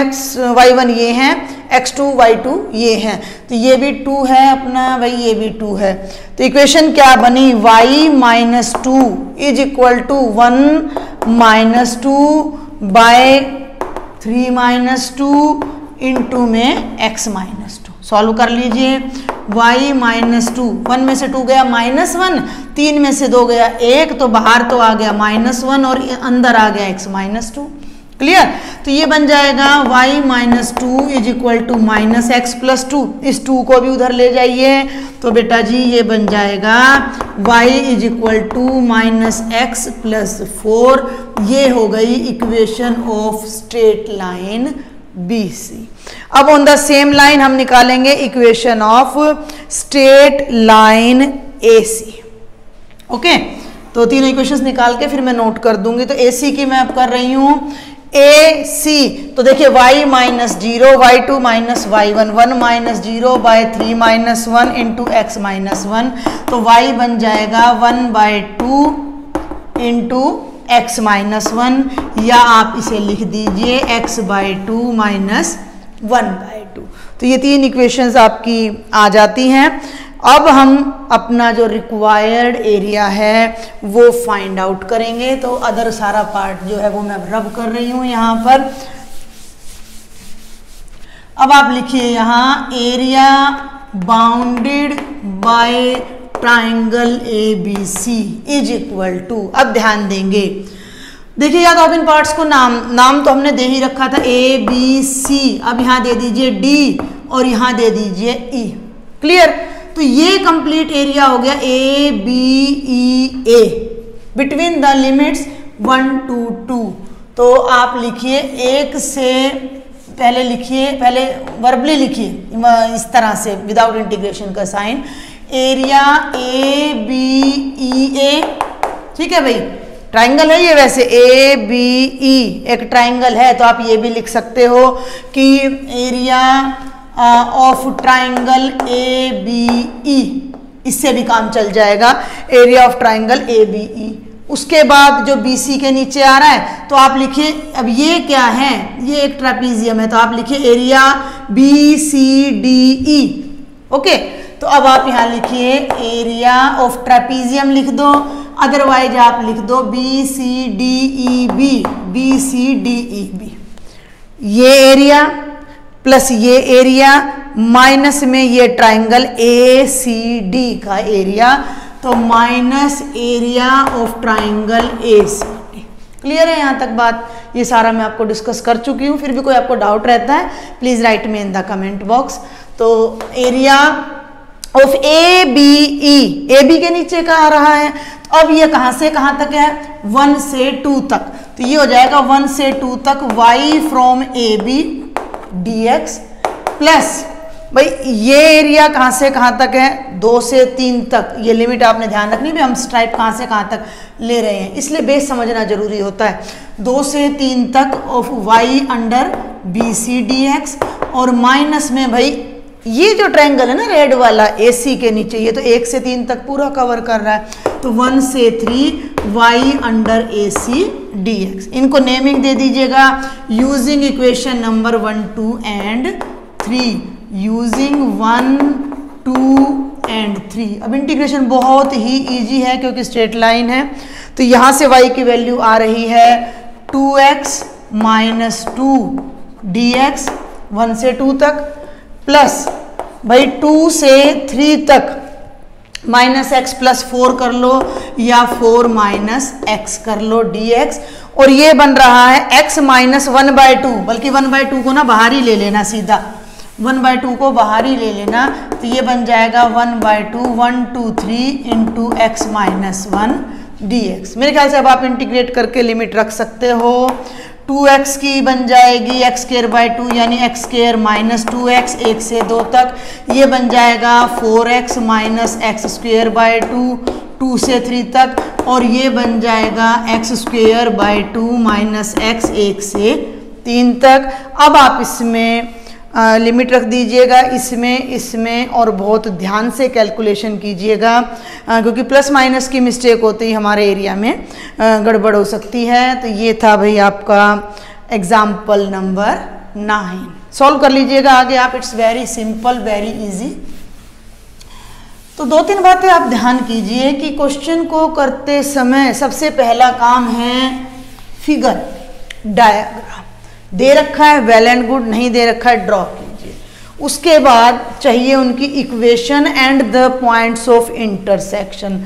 y1 ये हैं, x2 y2 ये हैं, तो ये भी 2 है अपना भाई, ये भी 2 है। तो इक्वेशन क्या बनी, y minus 2 is equal to 1 minus 2 by 3 minus 2 into में x माइनस 2। सॉल्व कर लीजिए, y माइनस 2, 1 में से 2 गया माइनस 1, 3 में से 2 गया 1, तो बाहर तो आ गया माइनस 1 और अंदर आ गया x माइनस 2। क्लियर। तो ये बन जाएगा y minus 2 is equal to minus x plus 2। इस 2 को भी उधर ले जाइए, तो बेटा जी ये बन जाएगा y is equal to minus x plus 4। ये हो गई equation of straight line BC। अब ऑन द सेम लाइन हम निकालेंगे equation of straight line AC। Okay, तो तीनों इक्वेशंस निकाल के फिर मैं नोट कर दूंगी। तो AC की मैं अब कर रही हूँ AC, तो देखिए y minus 0, y2 minus y1, 1 minus 0 by 3 minus 1 into x minus 1, तो y बन जाएगा 1/2 इंटू एक्स माइनस 1, या आप इसे लिख दीजिए x/2 माइनस 1/2। तो ये तीन इक्वेशंस आपकी आ जाती हैं। अब हम अपना जो रिक्वायर्ड एरिया है वो फाइंड आउट करेंगे। तो अदर सारा पार्ट जो है वो मैं रब कर रही हूँ यहाँ पर। अब आप लिखिए यहाँ area bounded by triangle ABC is equal to, अब ध्यान देंगे, देखिए या तो आप इन पार्ट्स को नाम तो हमने दे ही रखा था ABC, अब यहाँ दे दीजिए D और यहाँ दे दीजिए E। क्लियर? तो ये कंप्लीट एरिया हो गया ABEA between the limits 1 to 2। तो आप लिखिए एक से पहले लिखिए, पहले वर्बली लिखिए इस तरह से विदाउट इंटीग्रेशन का साइन, एरिया ABEA, ठीक है भाई, ट्राइंगल है ये, वैसे ABE एक ट्राइंगल है, तो आप ये भी लिख सकते हो कि एरिया ऑफ ट्राइंगल ABE, इससे भी काम चल जाएगा, एरिया ऑफ ट्राइंगल ABE। उसके बाद जो BC के नीचे आ रहा है तो आप लिखिए, अब ये क्या है, ये एक ट्रेपीजियम है, तो आप लिखिए एरिया BCDE। ओके, तो अब आप यहाँ लिखिए एरिया ऑफ ट्रेपीजियम लिख दो, अदरवाइज आप लिख दो BCDEB, BCDEB। ये एरिया प्लस ये एरिया माइनस में ये ट्राइंगल ACD का एरिया, तो minus area of triangle ACD। Clear है यहाँ तक बात? ये सारा मैं आपको डिस्कस कर चुकी हूँ, फिर भी कोई आपको डाउट रहता है please right me in the comment box. तो एरिया ऑफ ABE, AB के नीचे का आ रहा है, तो अब ये कहाँ से कहाँ तक है, 1 से 2 तक, तो ये हो जाएगा 1 से 2 तक y from AB dx plus भाई ये एरिया कहाँ से कहाँ तक है, 2 से 3 तक, ये लिमिट आपने ध्यान रखनी है, हम स्ट्राइप कहाँ से कहाँ तक ले रहे हैं, इसलिए बेस समझना जरूरी होता है। 2 से 3 तक of y under BC dx, और माइनस में भाई ये जो ट्रायंगल है ना रेड वाला AC के नीचे, ये तो 1 से 3 तक पूरा कवर कर रहा है, तो 1 से 3 y अंडर AC dx। इनको नेमिंग दे दीजिएगा using equation number 1, 2 and 3, using 1, 2 and 3। अब इंटीग्रेशन बहुत ही इजी है क्योंकि स्ट्रेट लाइन है, तो यहाँ से y की वैल्यू आ रही है 2x माइनस 2 dx 1 से 2 तक, प्लस भाई 2 से 3 तक माइनस एक्स प्लस 4 कर लो, या 4 माइनस एक्स कर लो dx, और ये बन रहा है x माइनस 1/2, बल्कि 1/2 को ना बाहर ही ले लेना, सीधा 1/2 को बाहर ही ले लेना, तो ये बन जाएगा 1/2 1, 2, 3 इंटू एक्स माइनस 1 dx। मेरे ख्याल से अब आप इंटीग्रेट करके लिमिट रख सकते हो। 2x की बन जाएगी x²/2 यानी x² माइनस 2x 1 से 2 तक, ये बन जाएगा 4x माइनस x²/2 2 से 3 तक, और ये बन जाएगा x²/2 माइनस x 1 से 3 तक। अब आप इसमें लिमिट रख दीजिएगा, इसमें और बहुत ध्यान से कैलकुलेशन कीजिएगा क्योंकि प्लस माइनस की मिस्टेक होती है हमारे एरिया में, गड़बड़ हो सकती है। तो ये था भाई आपका एग्जाम्पल नंबर 9, सॉल्व कर लीजिएगा आगे आप, it's very simple very easy. तो 2-3 बातें आप ध्यान कीजिए कि क्वेश्चन को करते समय सबसे पहला काम है फिगर डायग्राम, दे रखा है वेल एंड गुड, नहीं दे रखा है ड्रॉ कीजिए। उसके बाद चाहिए उनकी equation and the points of intersection.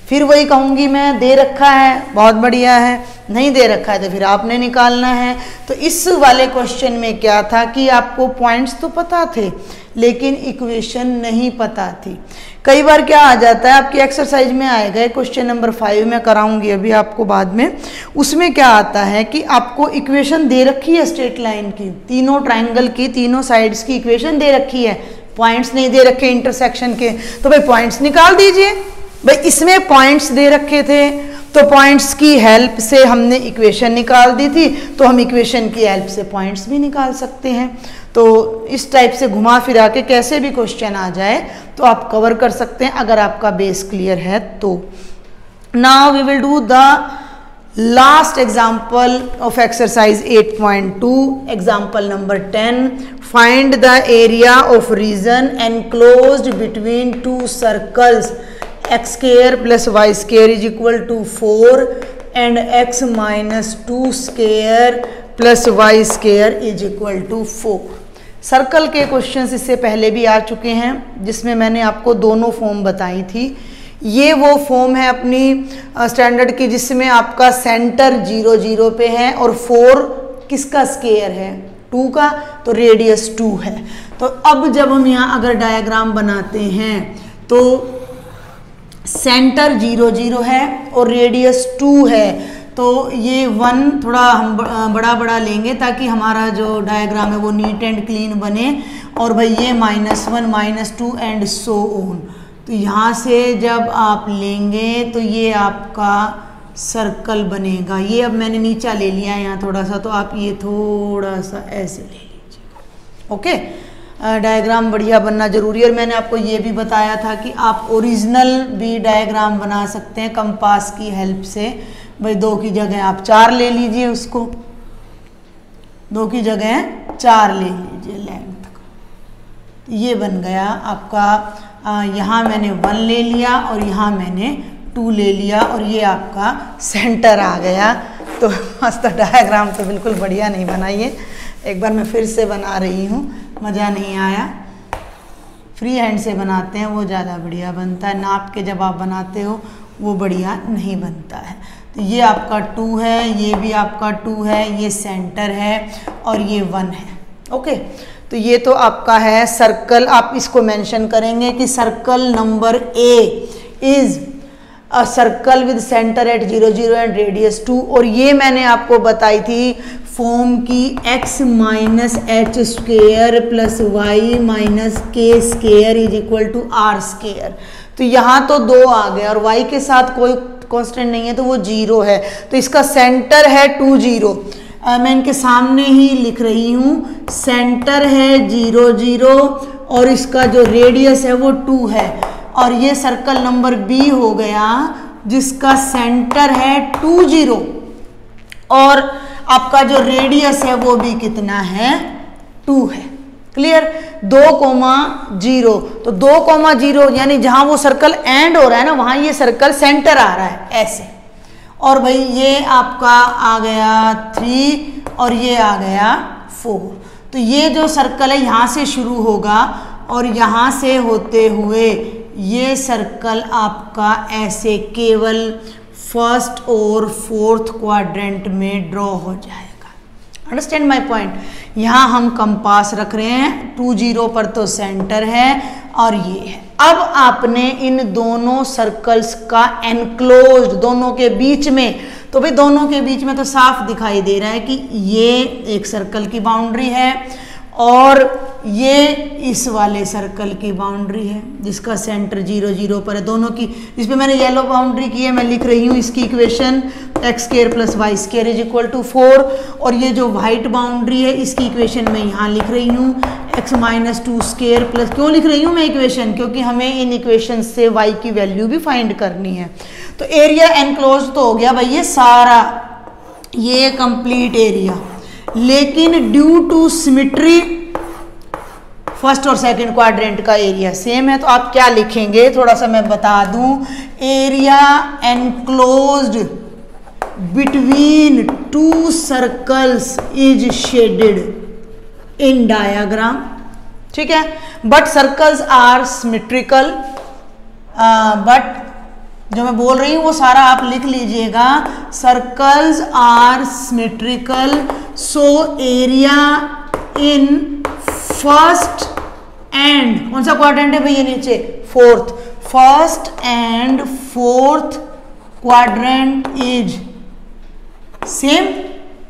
फिर वही कहूँगी मैं, दे रखा है बहुत बढ़िया है, नहीं दे रखा है तो फिर आपने निकालना है। तो इस वाले क्वेश्चन में क्या था कि आपको पॉइंट्स तो पता थे लेकिन इक्वेशन नहीं पता थी। कई बार क्या आ जाता है आपकी एक्सरसाइज में आएगा, क्वेश्चन नंबर 5 में कराऊंगी अभी आपको बाद में, उसमें क्या आता है कि आपको इक्वेशन दे रखी है स्ट्रेट लाइन की, तीनों ट्राइंगल की तीनों साइड्स की इक्वेशन दे रखी है, पॉइंट्स नहीं दे रखे इंटरसेक्शन के, तो भाई पॉइंट्स निकाल दीजिए। भाई इसमें पॉइंट्स दे रखे थे तो पॉइंट्स की हेल्प से हमने इक्वेशन निकाल दी थी, तो हम इक्वेशन की हेल्प से पॉइंट्स भी निकाल सकते हैं। तो इस टाइप से घुमा फिरा के कैसे भी क्वेश्चन आ जाए तो आप कवर कर सकते हैं अगर आपका बेस क्लियर है तो। Now we will do the last example of exercise 8.2, example number 10। Find the area of region enclosed between two circles x square plus y square is equal to 4 and x minus 2 square plus y square is equal to 4। Circle के questions इससे पहले भी आ चुके हैं जिसमें मैंने आपको दोनों फॉर्म बताई थी। ये वो फॉर्म है अपनी स्टैंडर्ड की जिसमें आपका सेंटर 0 0 पे है और 4 किसका स्क्वायर है, 2 का, तो रेडियस 2 है। तो अब जब हम यहाँ अगर डायग्राम बनाते हैं तो सेंटर 0 0 है और रेडियस 2 है, तो ये 1 थोड़ा हम बड़ा बड़ा लेंगे ताकि हमारा जो डायग्राम है वो नीट एंड क्लीन बने। और भाई ये -1 -2 एंड सो ऑन। तो यहाँ से जब आप लेंगे तो ये आपका सर्कल बनेगा। ये अब मैंने नीचा ले लिया है यहाँ थोड़ा सा, तो आप ये थोड़ा सा ऐसे ले लीजिए। ओके, डायग्राम बढ़िया बनना जरूरी है। और मैंने आपको ये भी बताया था कि आप ओरिजिनल भी डायग्राम बना सकते हैं कंपास की हेल्प से। भाई 2 की जगह आप 4 ले लीजिए, उसको 2 की जगह 4 ले लीजिए लेंथ का। ये बन गया आपका, यहाँ मैंने 1 ले लिया और यहाँ मैंने 2 ले लिया और ये आपका सेंटर आ गया। तो मस्त डायग्राम तो बिल्कुल बढ़िया नहीं बनाइए। एक बार मैं फिर से बना रही हूँ, मज़ा नहीं आया। फ्री हैंड से बनाते हैं वो ज़्यादा बढ़िया बनता है, नाप के जब आप बनाते हो वो बढ़िया नहीं बनता है। तो ये आपका 2 है, ये भी आपका 2 है, ये सेंटर है और ये 1 है। ओके, तो ये तो आपका है सर्कल। आप इसको मेंशन करेंगे कि circle number A is a circle with centre at 0 0 and radius 2। और ये मैंने आपको बताई थी फॉर्म की x minus H square plus Y minus K square is equal to R square. तो यहाँ तो 2 आ गया और y के साथ कोई कांस्टेंट नहीं है तो वो 0 है। तो इसका सेंटर है 2 0। मैं इनके सामने ही लिख रही हूँ, सेंटर है 0 0 और इसका जो रेडियस है वो 2 है। और ये सर्कल नंबर B हो गया जिसका सेंटर है 2 0 और आपका जो रेडियस है वो भी कितना है, 2 है। क्लियर, 2,0। तो 2,0 यानी जहां वो सर्कल एंड हो रहा है ना वहां ये सर्कल सेंटर आ रहा है ऐसे। और भाई ये आपका आ गया 3 और ये आ गया 4। तो ये जो सर्कल है यहाँ से शुरू होगा और यहाँ से होते हुए ये सर्कल आपका ऐसे केवल फर्स्ट और फोर्थ क्वाड्रेंट में ड्रॉ हो जाएगा। Understand my point. यहाँ हम कंपास रख रहे हैं 2 0 पर तो सेंटर है और ये है। अब आपने इन दोनों सर्कल्स का एनक्लोज्ड दोनों के बीच में, तो भाई दोनों के बीच में तो साफ दिखाई दे रहा है कि ये एक सर्कल की बाउंड्री है और ये इस वाले सर्कल की बाउंड्री है जिसका सेंटर 0 0 पर है। दोनों की जिस पे मैंने येलो बाउंड्री की है मैं लिख रही हूँ इसकी equation x square plus y square is equal to 4। और ये जो वाइट बाउंड्री है इसकी इक्वेशन मैं यहाँ लिख रही हूँ x माइनस 2 स्क्वायर प्लस, क्यों लिख रही हूँ मैं इक्वेशन, क्योंकि हमें इन इक्वेशन से y की वैल्यू भी फाइंड करनी है। तो एरिया एनक्लोज तो हो गया भाई ये सारा, ये कंप्लीट एरिया। लेकिन ड्यू टू सिमेट्री फर्स्ट और सेकंड क्वाड्रेंट का एरिया सेम है। तो आप क्या लिखेंगे थोड़ा सा मैं बता दूं, area enclosed between 2 circles is shaded in diagram. ठीक है, but circles are symmetrical. But जो मैं बोल रही हूँ वो सारा आप लिख लीजिएगा, circles are symmetrical so area in first and, कौन सा क्वाड्रेंट है भैया नीचे, fourth, first and fourth quadrant is same.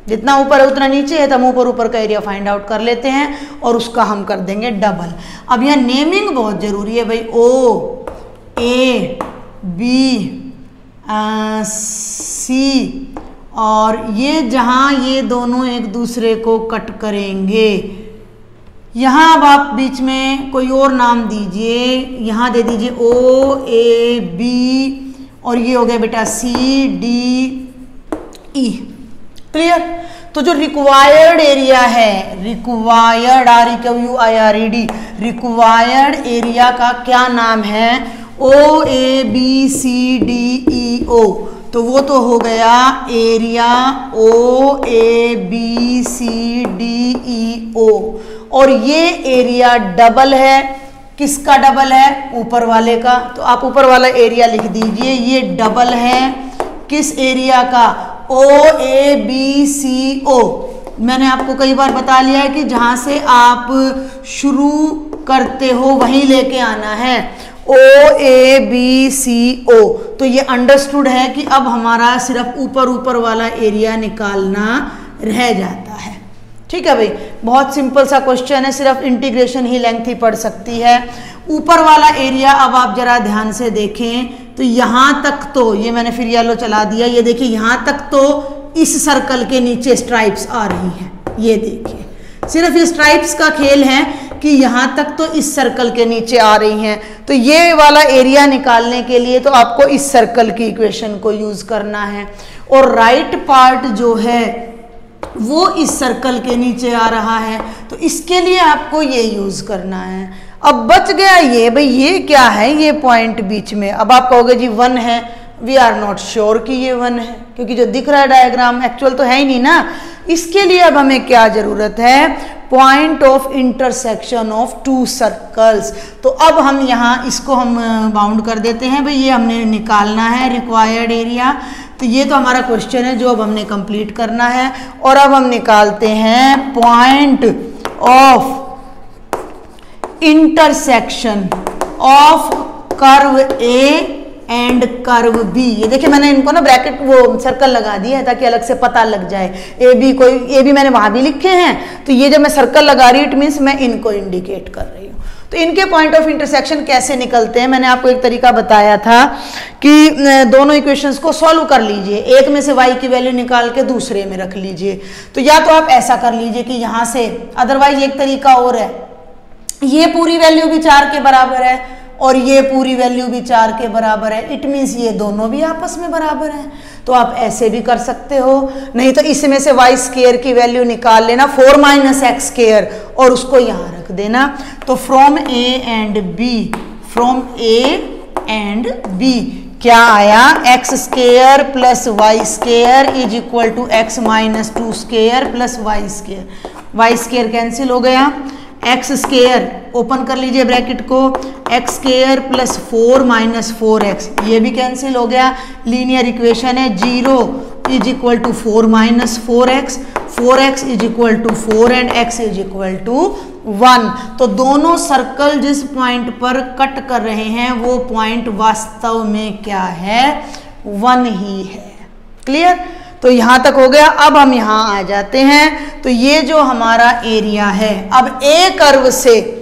जितना ऊपर है उतना नीचे है, तो हम ऊपर का एरिया फाइंड आउट कर लेते हैं और उसका हम कर देंगे डबल। अब यहाँ नेमिंग बहुत जरूरी है भाई, ओ ए बी सी, और ये जहाँ ये दोनों एक दूसरे को कट करेंगे, यहाँ अब आप बीच में कोई और नाम दीजिए, यहाँ दे दीजिए ओ ए बी, और ये हो गया बेटा सी डी ई। क्लियर? तो जो रिक्वायर्ड एरिया है, रिक्वायर्ड REQUIRED, रिक्वायर्ड एरिया का क्या नाम है? O A B C D E O. तो वो तो हो गया area O A B C D E O, और ये एरिया डबल है, किसका डबल है? ऊपर वाले का। तो आप ऊपर वाला एरिया लिख दीजिए, ये डबल है किस एरिया का? ओ ए बी सी ओ। मैंने आपको कई बार बता लिया है कि जहां से आप शुरू करते हो वहीं लेके आना है, ओ ए बी सी ओ। तो ये अंडरस्टूड है कि अब हमारा सिर्फ ऊपर ऊपर वाला एरिया निकालना रह जाता है। ठीक है भाई, बहुत सिंपल सा क्वेश्चन है, सिर्फ इंटीग्रेशन ही लेंथ ही पड़ सकती है। ऊपर वाला एरिया अब आप जरा ध्यान से देखें तो यहाँ तक तो, ये मैंने फिर येलो चला दिया, ये देखिए यहाँ तक तो इस सर्कल के नीचे स्ट्राइप्स आ रही हैं, ये देखिए सिर्फ ये स्ट्राइप्स का खेल है कि यहाँ तक तो इस सर्कल के नीचे आ रही हैं। तो ये वाला एरिया निकालने के लिए तो आपको इस सर्कल की इक्वेशन को यूज करना है, और राइट पार्ट जो है वो इस सर्कल के नीचे आ रहा है, तो इसके लिए आपको ये यूज करना है। अब बच गया ये, भाई ये क्या है? ये पॉइंट बीच में। अब आप कहोगे जी 1 है, वी आर नॉट श्योर कि ये 1 है, क्योंकि जो दिख रहा है डायग्राम एक्चुअल तो है ही नहीं ना। इसके लिए अब हमें क्या जरूरत है? Point of intersection of to circles. तो अब हम यहाँ इसको हम बाउंड कर देते हैं, भाई ये हमने निकालना है रिक्वायर्ड एरिया। तो ये तो हमारा क्वेश्चन है जो अब हमने कंप्लीट करना है, और अब हम निकालते हैं point of intersection of curve A and curve B. ये देखिए मैंने इनको ना ब्रैकेट वो सर्कल लगा दिया है ताकि अलग से पता लग जाए। ए बी मैंने वहां भी लिखे हैं, तो ये जब मैं सर्कल लगा रही हूँ इट मीन्स मैं इनको इंडिकेट कर रही हूँ। तो इनके पॉइंट ऑफ इंटरसेक्शन कैसे निकलते हैं, मैंने आपको एक तरीका बताया था कि दोनों इक्वेशंस को सॉल्व कर लीजिए, एक में से y की वैल्यू निकाल के दूसरे में रख लीजिए। तो या तो आप ऐसा कर लीजिए कि यहाँ से, अदरवाइज एक तरीका और है, ये पूरी वैल्यू भी 4 के बराबर है और ये पूरी वैल्यू भी 4 के बराबर है, इट मीन्स ये दोनों भी आपस में बराबर हैं। तो आप ऐसे भी कर सकते हो, नहीं तो इसमें से y स्क्वायर की वैल्यू निकाल लेना 4 माइनस एक्स स्क्वायर और उसको यहाँ रख देना। तो फ्रॉम ए एंड बी क्या आया? X square plus y square is equal to x minus 2 square plus y square. Y square cancel हो गया, एक्स स्क्वायर ओपन कर लीजिए ब्रैकेट को, x square plus 4 minus 4x, ये भी कैंसिल हो गया। लीनियर इक्वेशन है 0 is equal to 4 minus 4x, 4x is equal to 4 and x is equal to 1। तो दोनों सर्कल जिस पॉइंट पर कट कर रहे हैं वो पॉइंट वास्तव में क्या है? 1 ही है। क्लियर? तो यहां तक हो गया। अब हम यहां आ जाते हैं, तो ये जो हमारा एरिया है, अब ए कर्व से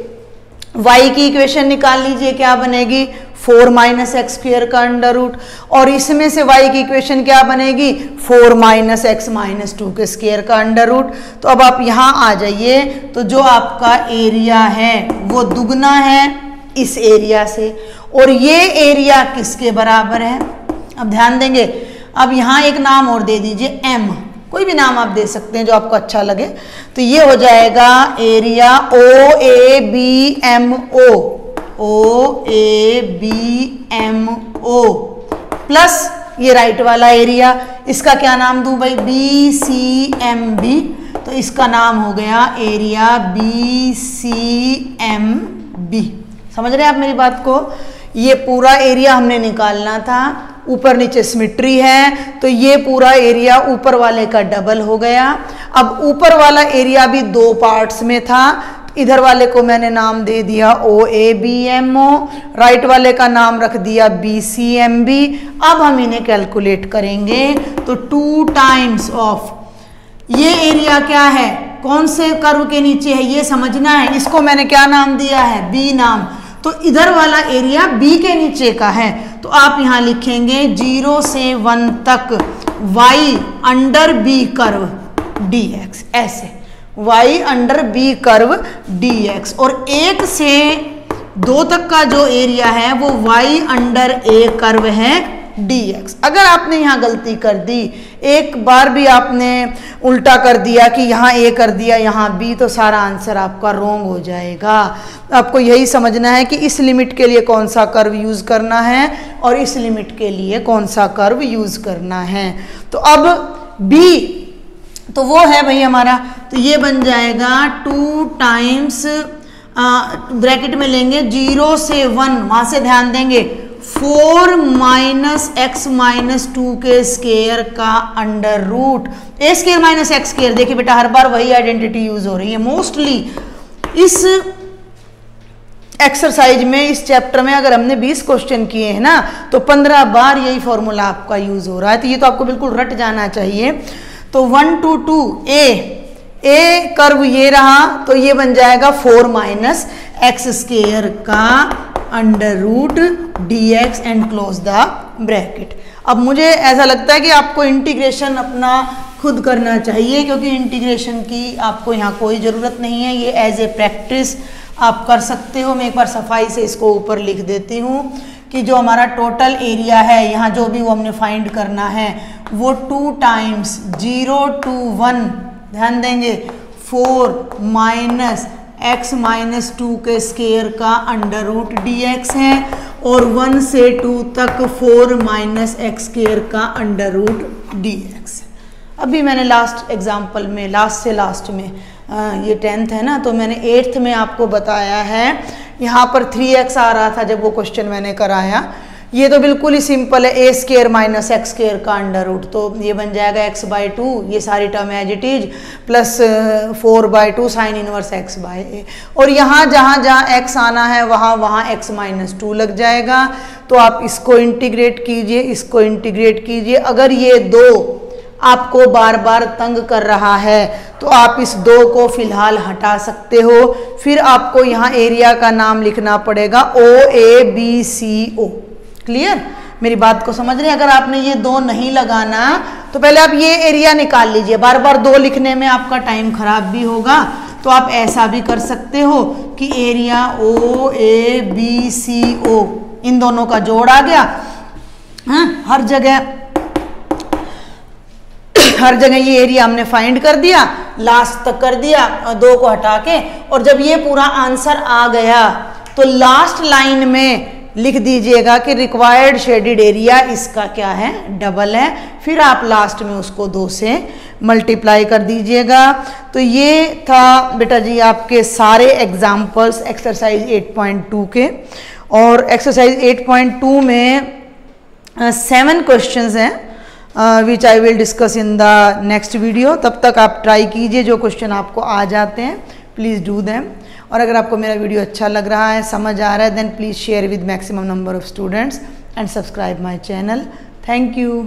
y की इक्वेशन निकाल लीजिए, क्या बनेगी? 4 माइनस एक्स स्क्वायर का अंडर रूट, और इसमें से y की इक्वेशन क्या बनेगी? 4 माइनस एक्स माइनस 2 के स्क्वायर का अंडर रूट। तो अब आप यहाँ आ जाइए, तो जो आपका एरिया है वो दुगना है इस एरिया से, और ये एरिया किसके बराबर है? अब ध्यान देंगे, अब यहाँ एक नाम और दे दीजिए m, कोई भी नाम आप दे सकते हैं जो आपको अच्छा लगे। तो ये हो जाएगा एरिया OABMO प्लस ये राइट वाला एरिया, इसका क्या नाम दूं भाई? BCMB। तो इसका नाम हो गया एरिया BCMB। समझ रहे हैं आप मेरी बात को? ये पूरा एरिया हमने निकालना था, ऊपर नीचे सिमेट्री है, तो ये पूरा एरिया ऊपर वाले का डबल हो गया। अब ऊपर वाला एरिया भी 2 पार्ट्स में था, इधर वाले को मैंने नाम दे दिया OABMO, राइट वाले का नाम रख दिया BCMB। अब हम इन्हें कैलकुलेट करेंगे, तो 2 टाइम्स ऑफ ये एरिया क्या है, कौन से कर्व के नीचे है ये समझना है। इसको मैंने क्या नाम दिया है? B नाम। तो इधर वाला एरिया B के नीचे का है, तो आप यहाँ लिखेंगे 0 से 1 तक y under B curve dx, ऐसे y under B curve dx, और 1 से 2 तक का जो एरिया है वो y अंडर ए कर्व है dx। अगर आपने यहाँ गलती कर दी, एक बार भी आपने उल्टा कर दिया कि यहाँ a कर दिया यहाँ b, तो सारा आंसर आपका रॉन्ग हो जाएगा। आपको यही समझना है कि इस लिमिट के लिए कौन सा कर्व यूज करना है और इस लिमिट के लिए कौन सा कर्व यूज करना है। तो अब b तो वो है भाई हमारा, तो ये बन जाएगा 2 टाइम्स ब्रैकेट में लेंगे 0 से 1, वहां से ध्यान देंगे 4 माइनस एक्स माइनस 2 के स्केयर का अंडर रूट ए स्केयर माइनस एक्स स्केयर। देखिए बेटा हर बार वही आइडेंटिटी यूज हो रही है मोस्टली इस एक्सरसाइज में, इस चैप्टर में। अगर हमने 20 क्वेश्चन किए हैं ना तो 15 बार यही फॉर्मूला आपका यूज हो रहा है, तो ये तो आपको बिल्कुल रट जाना चाहिए। तो 1 2 2 ए कर्व ये रहा, तो ये बन जाएगा 4 माइनस एक्स स्केयर का under root dx and close the bracket. अब मुझे ऐसा लगता है कि आपको इंटीग्रेशन अपना खुद करना चाहिए, क्योंकि इंटीग्रेशन की आपको यहाँ कोई ज़रूरत नहीं है, ये एज ए प्रैक्टिस आप कर सकते हो। मैं एक बार सफाई से इसको ऊपर लिख देती हूँ कि जो हमारा टोटल एरिया है यहाँ जो भी वो हमने फाइंड करना है वो 2 टाइम्स 0 to 1, ध्यान देंगे 4 माइनस x माइनस 2 के स्केयर का अंडर रूट dx है, और 1 से 2 तक 4 माइनस एक्स स्केयर का अंडर रूट dx। अभी मैंने लास्ट एग्जाम्पल में, लास्ट से लास्ट में, ये 10th है ना, तो मैंने 8th में आपको बताया है, यहाँ पर 3x आ रहा था जब वो क्वेश्चन मैंने कराया। ये तो बिल्कुल ही सिंपल है, a square minus x square का अंडर रूट, तो ये बन जाएगा x/2, ये सारी term as it is, plus 4/2 sine inverse x/a, और यहाँ जहाँ जहाँ x आना है वहाँ वहाँ x-2 लग जाएगा। तो आप इसको इंटीग्रेट कीजिए, इसको इंटीग्रेट कीजिए। अगर ये 2 आपको बार बार तंग कर रहा है तो आप इस 2 को फिलहाल हटा सकते हो। फिर आपको यहाँ एरिया का नाम लिखना पड़ेगा OABCO। क्लियर, मेरी बात को समझ रहे हैं? अगर आपने ये 2 नहीं लगाना तो पहले आप ये एरिया निकाल लीजिए, बार बार 2 लिखने में आपका टाइम खराब भी होगा। तो आप ऐसा भी कर सकते हो कि एरिया OABCO इन दोनों का जोड़ आ गया। हाँ, हर जगह ये एरिया हमने फाइंड कर दिया, लास्ट तक कर दिया 2 को हटा के, और जब ये पूरा आंसर आ गया तो लास्ट लाइन में लिख दीजिएगा कि रिक्वायर्ड शेडेड एरिया इसका क्या है, डबल है। फिर आप लास्ट में उसको 2 से मल्टीप्लाई कर दीजिएगा। तो ये था बेटा जी आपके सारे एग्जाम्पल्स एक्सरसाइज 8.2 के, और एक्सरसाइज 8.2 में 7 क्वेश्चंस हैं which I will discuss in the next video. तब तक आप ट्राई कीजिए, जो क्वेश्चन आपको आ जाते हैं प्लीज़ डू देम। और अगर आपको मेरा वीडियो अच्छा लग रहा है, समझ आ रहा है, then please share with maximum number of students and subscribe my channel. Thank you.